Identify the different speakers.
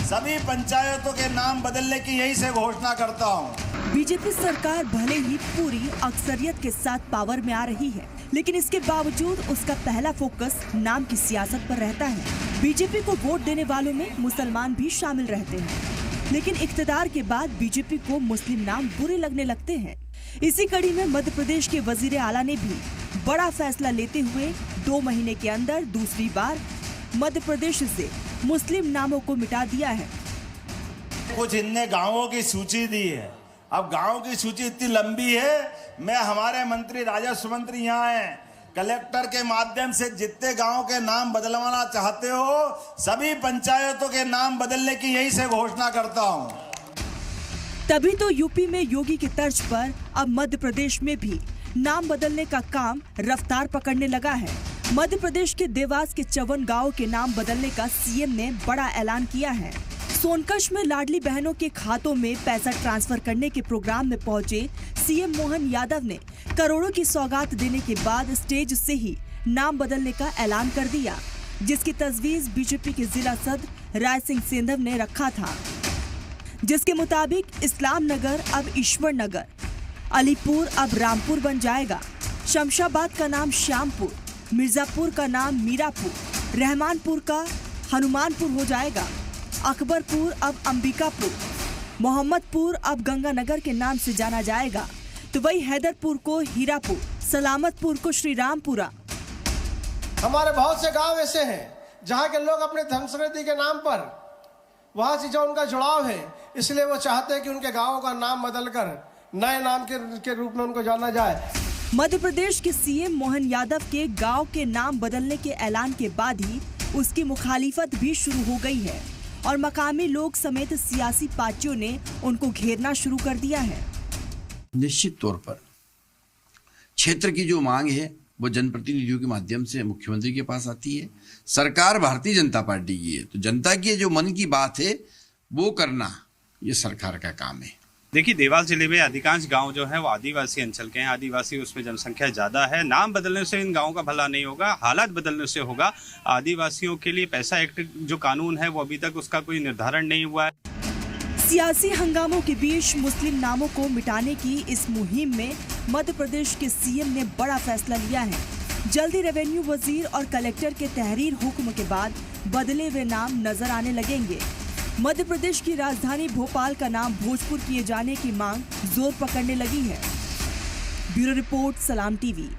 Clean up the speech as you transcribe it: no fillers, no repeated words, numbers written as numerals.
Speaker 1: सभी पंचायतों के नाम बदलने की यही से घोषणा करता हूँ।
Speaker 2: बीजेपी सरकार भले ही पूरी अक्सरियत के साथ पावर में आ रही है, लेकिन इसके बावजूद उसका पहला फोकस नाम की सियासत पर रहता है। बीजेपी को वोट देने वालों में मुसलमान भी शामिल रहते हैं, लेकिन इख्तिदार के बाद बीजेपी को मुस्लिम नाम बुरे लगने लगते हैं। इसी कड़ी में मध्य प्रदेश के वजीर आला ने भी बड़ा फैसला लेते हुए 2 महीने के अंदर दूसरी बार मध्य प्रदेश से मुस्लिम नामों को मिटा दिया है।
Speaker 1: कुछ इनने गांवों की सूची दी है। अब गांवों की सूची इतनी लंबी है, मैं हमारे मंत्री राजस्व मंत्री यहाँ हैं, कलेक्टर के माध्यम से जितने गांव के नाम बदलवाना चाहते हो सभी पंचायतों के नाम बदलने की यही से घोषणा करता हूँ।
Speaker 2: तभी तो यूपी में योगी की तर्ज पर अब मध्य प्रदेश में भी नाम बदलने का काम रफ्तार पकड़ने लगा है। मध्य प्रदेश के देवास के 54 गाँव के नाम बदलने का सीएम ने बड़ा ऐलान किया है। सोनकच्छ में लाडली बहनों के खातों में पैसा ट्रांसफर करने के प्रोग्राम में पहुंचे सीएम मोहन यादव ने करोड़ों की सौगात देने के बाद स्टेज से ही नाम बदलने का ऐलान कर दिया, जिसकी तजवीज बीजेपी के जिला सदर राय सिंह सेंधव ने रखा था, जिसके मुताबिक इस्लाम नगर अब ईश्वर नगर, अलीपुर अब रामपुर बन जाएगा, शमशाबाद का नाम श्यामपुर, मिर्जापुर का नाम मीरापुर, रहमानपुर का हनुमानपुर हो जाएगा, अकबरपुर अब अंबिकापुर, मोहम्मदपुर अब गंगानगर के नाम से जाना जाएगा, तो वही हैदरपुर को हीरापुर, सलामतपुर को श्री रामपुरा।
Speaker 3: हमारे बहुत से गांव ऐसे हैं जहां के लोग अपने धर्म संस्कृति के नाम पर वहां से जो उनका जुड़ाव है, इसलिए वो चाहते हैं कि उनके गाँव का नाम बदलकर नए नाम के रूप में उनको जाना जाए।
Speaker 2: मध्य प्रदेश के सीएम मोहन यादव के गांव के नाम बदलने के ऐलान के बाद ही उसकी मुखालिफत भी शुरू हो गई है और मकामी लोग समेत सियासी पार्टियों ने उनको घेरना शुरू कर दिया है।
Speaker 4: निश्चित तौर पर क्षेत्र की जो मांग है वो जनप्रतिनिधियों के माध्यम से मुख्यमंत्री के पास आती है। सरकार भारतीय जनता पार्टी की है, तो जनता की जो मन की बात है वो करना ये सरकार का काम है।
Speaker 5: देखिए, देवास जिले में अधिकांश गांव जो है वो आदिवासी अंचल के हैं। आदिवासी उसमें जनसंख्या ज़्यादा है। नाम बदलने से इन गांवों का भला नहीं होगा, हालात बदलने से होगा। आदिवासियों के लिए पैसा एक्ट जो कानून है वो अभी तक उसका कोई निर्धारण नहीं हुआ है।
Speaker 2: सियासी हंगामों के बीच मुस्लिम नामों को मिटाने की इस मुहिम में मध्य प्रदेश के सीएम ने बड़ा फैसला लिया है। जल्दी रेवेन्यू वजीर और कलेक्टर के तहरीर हुक्म के बाद बदले हुए नाम नजर आने लगेंगे। मध्य प्रदेश की राजधानी भोपाल का नाम भोजपुर किए जाने की मांग जोर पकड़ने लगी है। ब्यूरो रिपोर्ट, सलाम टीवी।